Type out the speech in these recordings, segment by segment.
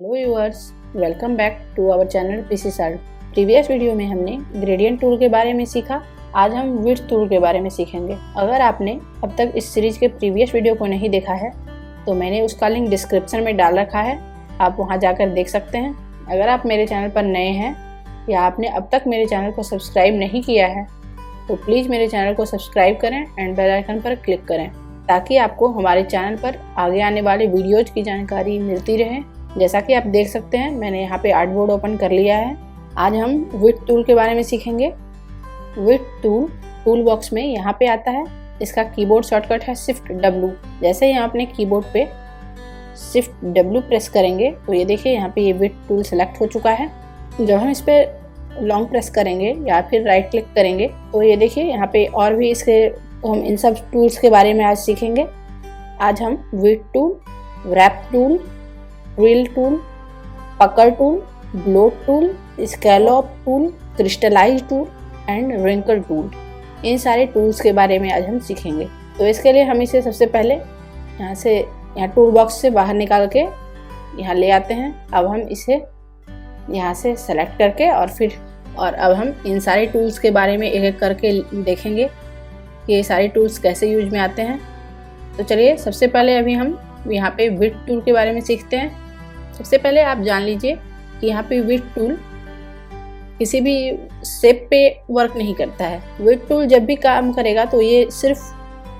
Hello viewers, welcome back to our channel PC sir. Previous video में हमने gradient tool के बारे में सीखा। आज हम विड्थ टूल के बारे में सीखेंगे। अगर आपने अब तक इस सीरीज के प्रीवियस वीडियो को नहीं देखा है तो मैंने उसका लिंक डिस्क्रिप्शन में डाल रखा है, आप वहां जाकर देख सकते हैं। अगर आप मेरे चैनल पर नए हैं या आपने अब तक मेरे चैनल को सब्सक्राइब नहीं किया है तो प्लीज़ मेरे चैनल को सब्सक्राइब करें एंड बेल आइकन पर क्लिक करें ताकि आपको हमारे चैनल पर आगे आने वाले वीडियोज़ की जानकारी मिलती रहे। जैसा कि आप देख सकते हैं, मैंने यहाँ पे आर्टबोर्ड ओपन कर लिया है। आज हम विड्थ टूल के बारे में सीखेंगे। विड्थ टूल बॉक्स में यहाँ पे आता है। इसका कीबोर्ड शॉर्टकट है शिफ्ट W। जैसे ही हम अपने कीबोर्ड पे शिफ्ट W प्रेस करेंगे तो ये देखिए यहाँ पे ये विड्थ टूल सेलेक्ट हो चुका है। जब हम इस पर लॉन्ग प्रेस करेंगे या फिर राइट क्लिक करेंगे तो ये देखिए यहाँ पे और भी इसके, तो हम इन सब टूल्स के बारे में आज सीखेंगे। आज हम width tool, wrap tool, drill tool, पकड़ tool, bloat tool, scallop tool, crystallise tool and wrinkle tool, इन सारे टूल्स के बारे में आज हम सीखेंगे। तो इसके लिए हम इसे सबसे पहले यहाँ टूल बॉक्स से बाहर निकाल के यहाँ ले आते हैं। अब हम इसे यहाँ से सेलेक्ट करके और अब हम इन सारे टूल्स के बारे में एक एक करके देखेंगे कि ये सारे टूल्स कैसे यूज में आते हैं। तो चलिए सबसे पहले अभी हम यहाँ पे विड्थ टूल के बारे में सीखते हैं। सबसे पहले आप जान लीजिए कि यहाँ पे विड्थ टूल किसी भी शेप पे वर्क नहीं करता है। विड्थ टूल जब भी काम करेगा तो ये सिर्फ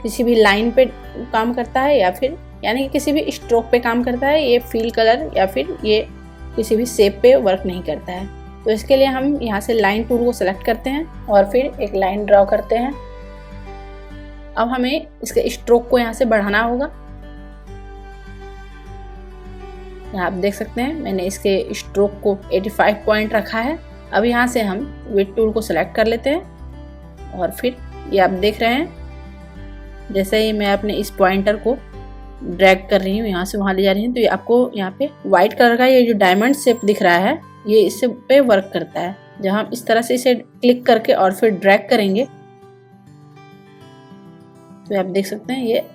किसी भी लाइन पे काम करता है या फिर यानी कि किसी भी स्ट्रोक पे काम करता है। ये फिल कलर या फिर ये किसी भी शेप पे वर्क नहीं करता है। तो इसके लिए हम यहाँ से लाइन टूल को सेलेक्ट करते हैं और फिर एक लाइन ड्रॉ करते हैं। अब हमें इसके स्ट्रोक को यहाँ से बढ़ाना होगा। यहाँ आप देख सकते हैं मैंने इसके स्ट्रोक को 85 पॉइंट रखा है। अब यहाँ से हम विड्थ टूल को सेलेक्ट कर लेते हैं और फिर ये आप देख रहे हैं जैसे ही मैं अपने इस पॉइंटर को ड्रैग कर रही हूँ, यहाँ से वहाँ ले जा रही हूँ, तो ये आपको यहाँ पे व्हाइट कलर का ये जो डायमंड शेप दिख रहा है ये इससे पे वर्क करता है। जब हम इस तरह से इसे क्लिक करके और फिर ड्रैग करेंगे तो आप देख सकते हैं ये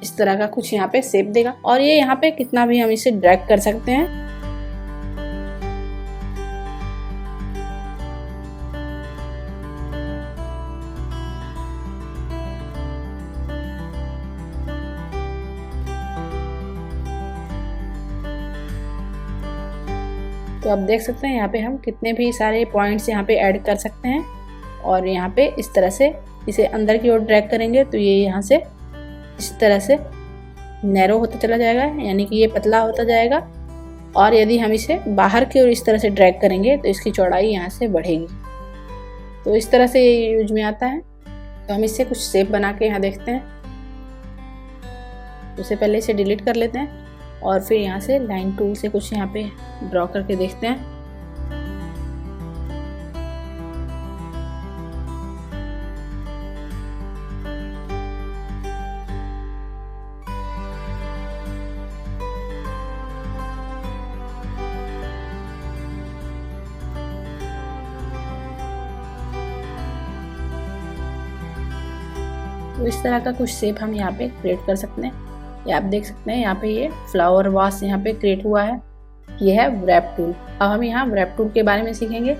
इस तरह का कुछ यहाँ पे शेप देगा और ये यहाँ पे कितना भी हम इसे ड्रैग कर सकते हैं। तो आप देख सकते हैं यहाँ पे हम कितने भी सारे पॉइंट्स यहाँ पे ऐड कर सकते हैं और यहाँ पे इस तरह से इसे अंदर की ओर ड्रैग करेंगे तो ये यहाँ से इस तरह से नैरो होता चला जाएगा, यानी कि ये पतला होता जाएगा। और यदि हम इसे बाहर की ओर इस तरह से ड्रैग करेंगे तो इसकी चौड़ाई यहाँ से बढ़ेगी। तो इस तरह से ये यूज में आता है। तो हम इससे कुछ शेप बना के यहाँ देखते हैं। उससे पहले इसे डिलीट कर लेते हैं और फिर यहाँ से लाइन टूल से कुछ यहाँ पे ड्रॉ करके देखते हैं। तो इस तरह का कुछ शेप हम यहाँ पे क्रिएट कर सकते हैं। ये आप देख सकते हैं यहाँ पे ये फ्लावर वास यहाँ पे क्रिएट हुआ है। ये है रैप टूल। अब हम यहाँ रैप टूल के बारे में सीखेंगे।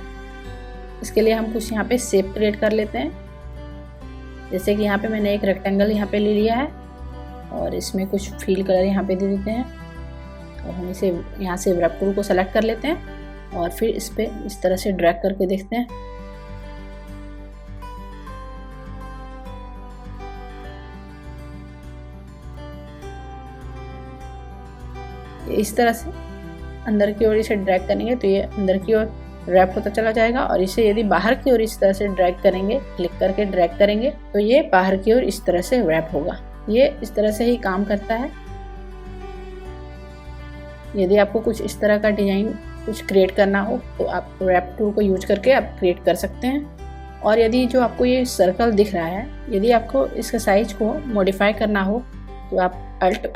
इसके लिए हम कुछ यहाँ पे शेप क्रिएट कर लेते हैं। जैसे कि यहाँ पे मैंने एक रेक्टेंगल यहाँ पे ले लिया है और इसमें कुछ फील कलर यहाँ पे दे देते हैं और हम इसे यहाँ से रैप टूल को सेलेक्ट कर लेते हैं और फिर इस पर इस तरह से ड्रैग करके देखते हैं। इस तरह से अंदर की ओर इसे ड्रैग करेंगे तो ये अंदर की ओर रैप होता चला जाएगा और इसे यदि बाहर की ओर इस तरह से ड्रैग करेंगे, क्लिक करके ड्रैग करेंगे तो ये बाहर की ओर इस तरह से रैप होगा। ये इस तरह से ही काम करता है। यदि आपको कुछ इस तरह का डिजाइन कुछ क्रिएट करना हो तो आप रैप टूल को यूज करके आप क्रिएट कर सकते हैं। और यदि जो आपको ये सर्कल दिख रहा है, यदि आपको इसका साइज को मॉडिफाई करना हो तो आप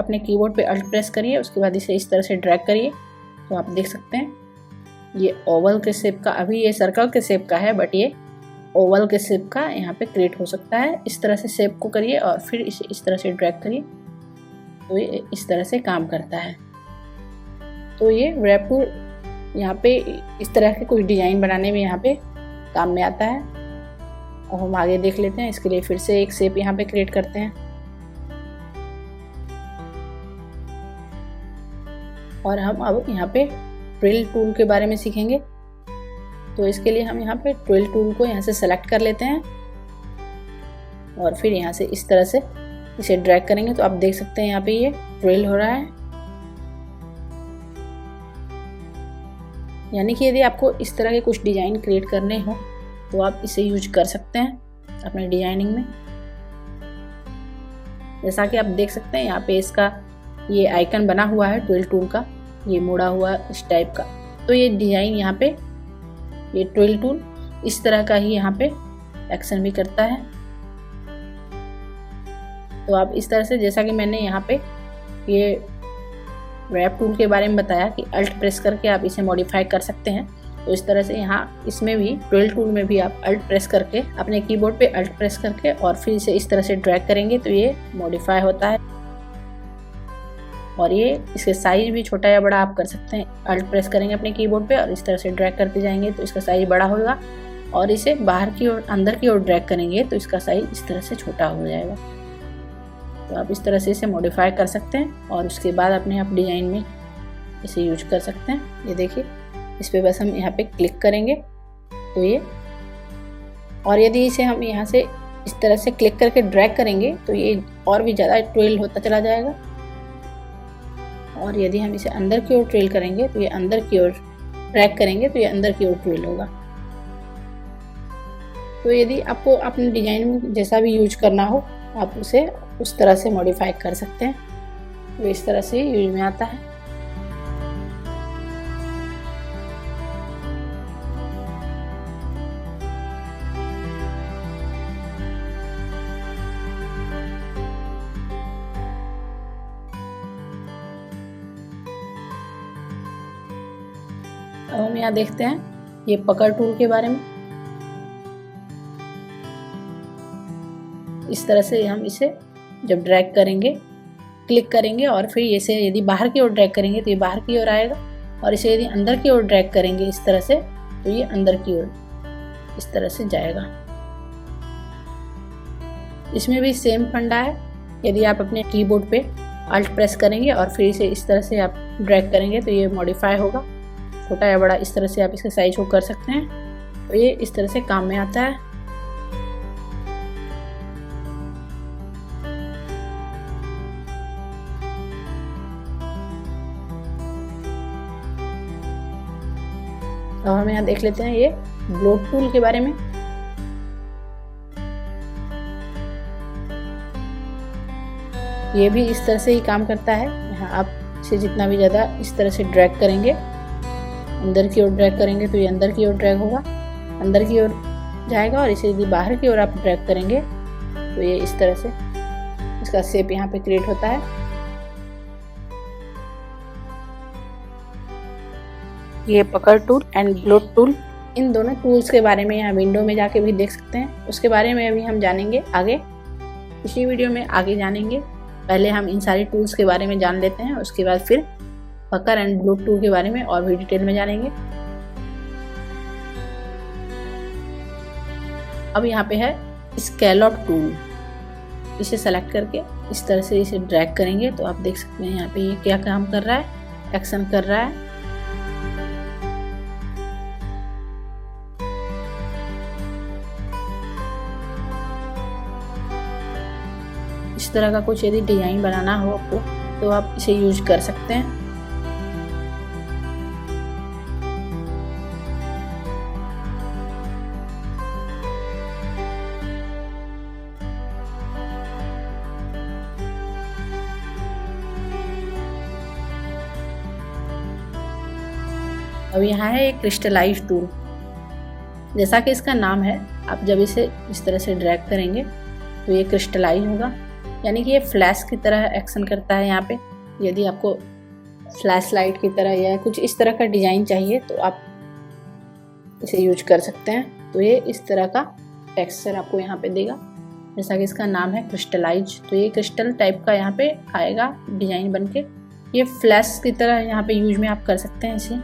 अपने कीबोर्ड पे अल्ट प्रेस करिए, उसके बाद इसे इस तरह से ड्रैग करिए तो आप देख सकते हैं ये ओवल के शेप का, अभी ये सर्कल के शेप का है बट ये ओवल के शेप का यहाँ पे क्रिएट हो सकता है। इस तरह से शेप को करिए और फिर इसे इस तरह से ड्रैग करिए तो ये इस तरह से काम करता है। तो ये रैप टूल यहाँ पे इस तरह के कुछ डिज़ाइन बनाने में यहाँ पे काम में आता है। अब हम आगे देख लेते हैं। इसके लिए फिर से एक शेप यहाँ पे क्रिएट करते हैं और हम अब यहाँ पे ट्विल टूल के बारे में सीखेंगे। तो इसके लिए हम यहाँ पे ट्विल टूल को यहाँ से सेलेक्ट कर लेते हैं और फिर यहाँ से इस तरह से इसे ड्रैग करेंगे तो आप देख सकते हैं यहाँ पे ये ट्विल हो रहा है। यानी कि यदि आपको इस तरह के कुछ डिज़ाइन क्रिएट करने हो तो आप इसे यूज कर सकते हैं अपने डिजाइनिंग में। जैसा कि आप देख सकते हैं यहाँ पे इसका ये आइकन बना हुआ है ट्विल टूल का, ये मुड़ा हुआ इस टाइप का। तो ये डिज़ाइन यहाँ पे ये ट्विल टूल इस तरह का ही यहाँ पे एक्शन भी करता है। तो आप इस तरह से, जैसा कि मैंने यहाँ पे ये रैप टूल के बारे में बताया कि अल्ट प्रेस करके आप इसे मॉडिफाई कर सकते हैं, तो इस तरह से यहाँ इसमें भी ट्विल टूल में भी आप अल्ट प्रेस करके अपने कीबोर्ड पे अल्ट प्रेस करके और फिर इसे इस तरह से ड्रैग करेंगे तो ये मॉडिफाई होता है। और ये इसके साइज भी छोटा या बड़ा आप कर सकते हैं। अल्ट प्रेस करेंगे अपने कीबोर्ड पे और इस तरह से ड्रैग करते जाएंगे तो इसका साइज बड़ा होगा, और इसे बाहर की ओर अंदर की ओर ड्रैग करेंगे तो इसका साइज इस तरह से छोटा हो जाएगा। तो आप इस तरह से इसे मॉडिफाई कर सकते हैं और उसके बाद अपने आप डिज़ाइन में इसे यूज कर सकते हैं। ये देखिए, इस पर बस हम यहाँ पे क्लिक करेंगे तो ये, और यदि इसे हम यहाँ से इस तरह से क्लिक करके ड्रैग करेंगे तो ये और भी ज़्यादा ट्विल होता चला जाएगा। और यदि हम इसे अंदर की ओर ट्विल करेंगे तो ये अंदर की ओर ड्रैग करेंगे तो ये अंदर की ओर ट्विल होगा। तो यदि आपको अपने डिज़ाइन में जैसा भी यूज करना हो आप उसे उस तरह से मॉडिफाई कर सकते हैं। तो इस तरह से यूज में आता है। अब हम यहाँ देखते हैं ये पकड़ टूल के बारे में। इस तरह से हम इसे जब ड्रैग करेंगे, क्लिक करेंगे और फिर इसे यदि बाहर की ओर ड्रैग करेंगे तो ये बाहर की ओर आएगा, और इसे यदि अंदर की ओर ड्रैग करेंगे इस तरह से तो ये अंदर की ओर इस तरह से जाएगा। इसमें भी सेम फंडा है। यदि आप अपने कीबोर्ड पे अल्ट प्रेस करेंगे और फिर इसे इस तरह से आप ड्रैग करेंगे तो ये मॉडिफाई होगा। छोटा या बड़ा इस तरह से आप इसका साइज को कर सकते हैं। तो ये इस तरह से काम में आता है। अब हम यहाँ देख लेते हैं ये ब्लोट टूल के बारे में। ये भी इस तरह से ही काम करता है। यहाँ आप इसे जितना भी ज़्यादा इस तरह से ड्रैग करेंगे, अंदर की ओर ड्रैग करेंगे तो ये अंदर की ओर ड्रैग होगा, अंदर की ओर जाएगा, और इसे यदि बाहर की ओर आप ड्रैग करेंगे तो ये इस तरह से इसका शेप यहाँ पे क्रिएट होता है। ये पकड़ टूल एंड ब्लोट टूल, इन दोनों टूल्स के बारे में यहाँ विंडो में जाके भी देख सकते हैं। उसके बारे में अभी हम जानेंगे आगे, इसी वीडियो में आगे जानेंगे। पहले हम इन सारी टूल्स के बारे में जान लेते हैं, उसके बाद फिर पकड़ एंड ब्लोट टूल के बारे में और भी डिटेल में जानेंगे। अब यहाँ पे है स्कैलॉप टूल। इसे सेलेक्ट करके इस तरह से इसे ड्रैग करेंगे तो आप देख सकते हैं यहाँ पे ये क्या काम कर रहा है, एक्शन कर रहा है। इस तरह का कुछ यदि डिजाइन बनाना हो आपको तो आप इसे यूज कर सकते हैं। अब यहाँ है एक क्रिस्टलाइज टूल। जैसा कि इसका नाम है, आप जब इसे इस तरह से ड्रैग करेंगे तो ये क्रिस्टलाइज होगा, यानी कि ये फ्लैश की तरह एक्शन करता है। यहाँ पे यदि आपको फ्लैश लाइट की तरह या कुछ इस तरह का डिज़ाइन चाहिए तो आप इसे यूज कर सकते हैं। तो ये इस तरह का टेक्सचर आपको यहाँ पे देगा। जैसा कि इसका नाम है क्रिस्टलाइज, तो ये क्रिस्टल टाइप का यहाँ पे आएगा डिज़ाइन बन के। ये फ्लैश की तरह यहाँ पे यूज में आप कर सकते हैं इसे।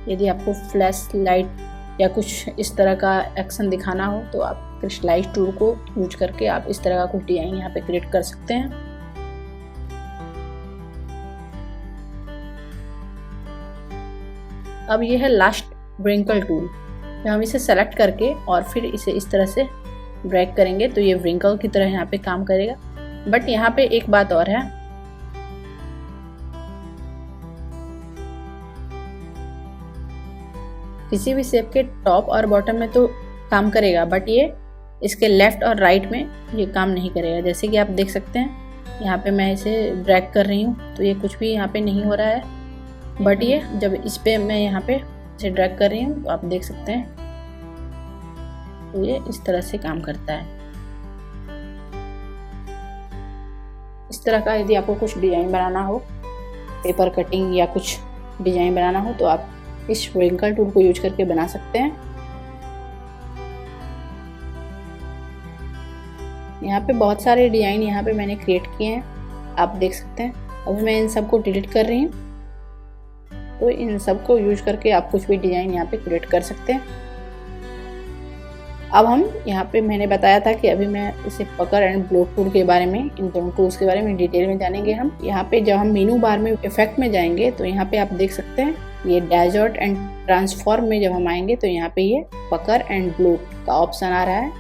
यदि आपको फ्लैश लाइट या कुछ इस तरह का एक्शन दिखाना हो तो आप क्रिस्टलाइज टूल को यूज करके आप इस तरह का कुछ डिजाइन यहाँ पे क्रिएट कर सकते हैं। अब ये है लास्ट व्रिंकल टूल। हम इसे सेलेक्ट करके और फिर इसे इस तरह से ड्रैग करेंगे तो ये व्रिंकल की तरह यहाँ पे काम करेगा। बट यहाँ पे एक बात और है, किसी भी शेप के टॉप और बॉटम में तो काम करेगा, बट ये इसके लेफ्ट और राइट में ये काम नहीं करेगा। जैसे कि आप देख सकते हैं यहाँ पे मैं इसे ड्रैग कर रही हूँ तो ये कुछ भी यहाँ पे नहीं हो रहा है, बट ये जब इस पे मैं यहाँ पे इसे ड्रैग कर रही हूँ तो आप देख सकते हैं तो ये इस तरह से काम करता है। इस तरह का यदि आपको कुछ डिजाइन बनाना हो, पेपर कटिंग या कुछ डिजाइन बनाना हो तो आप इस व्रिंकल टूल को यूज करके बना सकते हैं। यहाँ पे बहुत सारे डिजाइन यहाँ पे मैंने क्रिएट किए हैं, आप देख सकते हैं। अभी मैं इन सबको डिलीट कर रही हूँ, तो इन सबको यूज करके आप कुछ भी डिजाइन यहाँ पे क्रिएट कर सकते हैं। अब हम यहाँ पे मैंने बताया था कि अभी मैं इसे पकड़ एंड ब्लॉक टूल के बारे में, इन दोनों टूल्स के बारे में डिटेल में जानेंगे हम। यहाँ पे जब हम मेनू बार में इफेक्ट में जाएंगे तो यहाँ पे आप देख सकते हैं ये डेजर्ट एंड ट्रांसफॉर्म में जब हम आएंगे तो यहाँ पे ये पकड़ एंड ब्लॉक का ऑप्शन आ रहा है।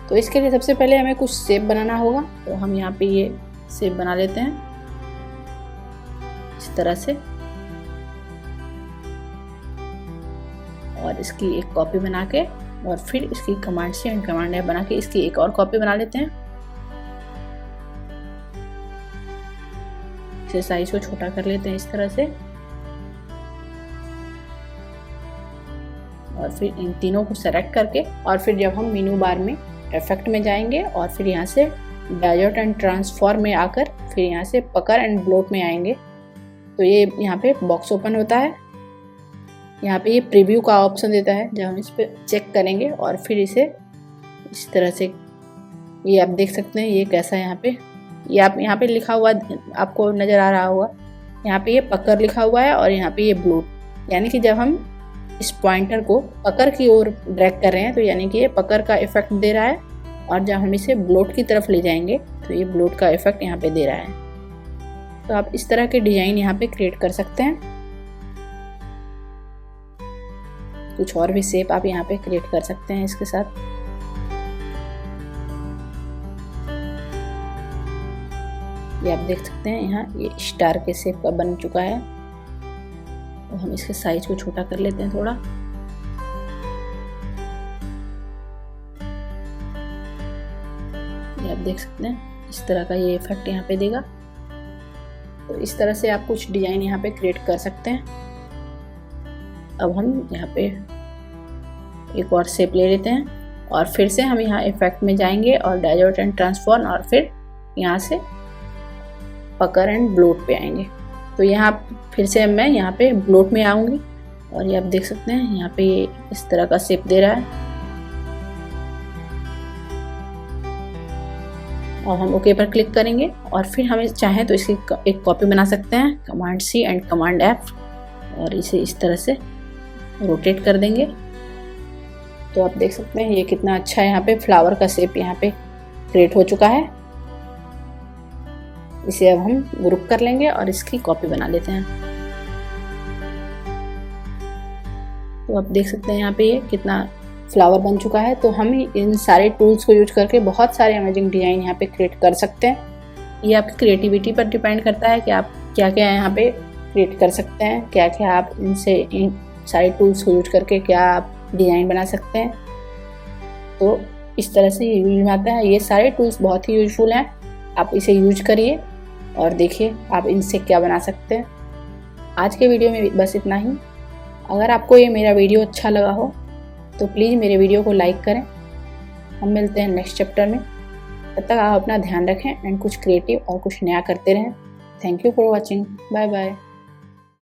तो इसके लिए सबसे पहले हमें कुछ शेप बनाना होगा, तो हम यहाँ पे ये शेप बना लेते हैं इस तरह से, और इसकी एक कॉपी बना के और फिर इसकी command C and command F बना के इसकी एक और कॉपी बना लेते हैं। इसे साइज को छोटा कर लेते हैं इस तरह से, और फिर इन तीनों को सेलेक्ट करके और फिर जब हम मेनू बार में इफेक्ट में जाएंगे और फिर यहाँ से डेजर्ट एंड ट्रांसफॉर्म में आकर फिर यहाँ से पकड़ एंड ब्लॉक में आएंगे तो ये यहाँ पे बॉक्स ओपन होता है। यहाँ पे ये प्रीव्यू का ऑप्शन देता है, जब हम इस पर चेक करेंगे और फिर इसे इस तरह से ये आप देख सकते हैं ये कैसा यहाँ पे, ये आप यहाँ पे लिखा हुआ आपको नज़र आ रहा होगा। यहाँ पे ये पकड़ लिखा हुआ है और यहाँ पे ये ब्लॉक, यानी कि जब हम इस पॉइंटर को पकड़ की ओर ड्रैग कर रहे हैं तो यानी कि ये पकड़ का इफेक्ट दे रहा है, और जब हम इसे ब्लॉट की तरफ ले जाएंगे तो ये ब्लॉट का इफेक्ट यहाँ पे दे रहा है। तो आप इस तरह के डिजाइन यहाँ पे क्रिएट कर सकते हैं। कुछ और भी शेप आप यहाँ पे क्रिएट कर सकते हैं इसके साथ। ये आप देख सकते हैं यहाँ ये स्टार के शेप का बन चुका है। तो हम इसके साइज को छोटा कर लेते हैं थोड़ा। ये आप देख सकते हैं इस तरह का ये इफेक्ट यहाँ पे देगा। तो इस तरह से आप कुछ डिजाइन यहाँ पे क्रिएट कर सकते हैं। अब हम यहाँ पे एक और शेप ले लेते हैं और फिर से हम यहाँ इफेक्ट में जाएंगे और डेजर्ट एंड ट्रांसफॉर्म और फिर यहाँ से पकड़ एंड ब्लॉट पे आएंगे। तो यहाँ फिर से मैं यहाँ पे ब्लॉट में आऊँगी और ये आप देख सकते हैं यहाँ पे इस तरह का शेप दे रहा है। और हम ओके पर क्लिक करेंगे और फिर हमें चाहें तो इसकी एक कॉपी बना सकते हैं, command C and command F, और इसे इस तरह से रोटेट कर देंगे। तो आप देख सकते हैं ये कितना अच्छा यहाँ पे फ्लावर का शेप यहाँ पे क्रिएट हो चुका है। इसे अब हम ग्रुप कर लेंगे और इसकी कॉपी बना लेते हैं। तो आप देख सकते हैं यहाँ पे ये कितना फ्लावर बन चुका है। तो हम इन सारे टूल्स को यूज करके बहुत सारे अमेजिंग डिजाइन यहाँ पे क्रिएट कर सकते हैं। ये आपकी क्रिएटिविटी पर डिपेंड करता है कि आप क्या क्या यहाँ पे क्रिएट कर सकते हैं, क्या क्या आप इन सारे टूल्स को यूज करके क्या आप डिज़ाइन बना सकते हैं। तो इस तरह से ये यूज में आता है। ये सारे टूल्स बहुत ही यूजफुल हैं, आप इसे यूज करिए और देखिए आप इनसे क्या बना सकते हैं। आज के वीडियो में बस इतना ही। अगर आपको ये मेरा वीडियो अच्छा लगा हो तो प्लीज़ मेरे वीडियो को लाइक करें। हम मिलते हैं नेक्स्ट चैप्टर में। तब तक आप अपना ध्यान रखें एंड कुछ क्रिएटिव और कुछ नया करते रहें। Thank you for watching. Bye bye.